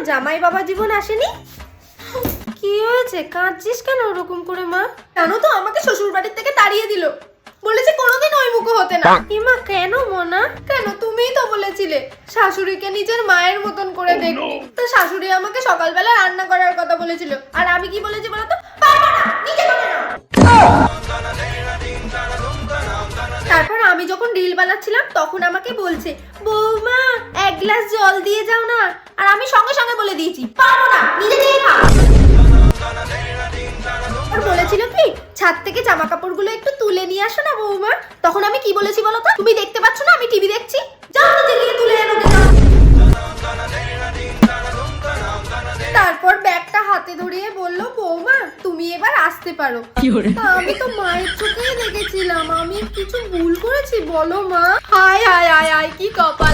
জামাই বাবা জীবন আসেনি? কি হয়েছে, কাঁদছিস কেন ওরকম করে মা? জানো তো আমাকে শ্বশুর বাড়ির থেকে তাড়িয়ে দিল, বলেছে কোনোদিন ওই মুখো হতে না। ইমা কেন মনা? কেন, তুমিই তো বলেছিলে শাশুড়িকে নিজের মায়ের মতন করে দেখবি। তো শাশুড়ি আমাকে সকালবেলা রান্না করার কথা বলেছিল, আর আমি কি বলেছি বলতো? পারবো না, নিজে করে নাও। তারপর আমি যখন রিল বানাচ্ছিলাম তখন আমাকে বলছে, বৌমা এক গ্লাস জল দিয়ে যাও না। আর আমি সঙ্গে সঙ্গে বলে দিয়েছি, পারবো না, নিজে দিয়ে খাও। আর বলেছিল কি, ছাদ থেকে জামা কাপড়গুলো একটু তুলে নিয়ে আসো না বৌমা। তখন আমি কি বলেছি বলো তো? তুমি দেখতে পাচ্ছ না আমি টিভি দেখছি, যাও নিজে গিয়ে তুলে এনো গে যাও। তারপর ব্যাগটা হাতে ধরিয়ে বলল, বৌমা তুমি এবার আসতে পারো। আমি তো মায়ের চোখেই দেখেছিলাম, আমি কিছু ভুল করেছি বলো মা? হায় হায় হায় হায়, কি কপাল।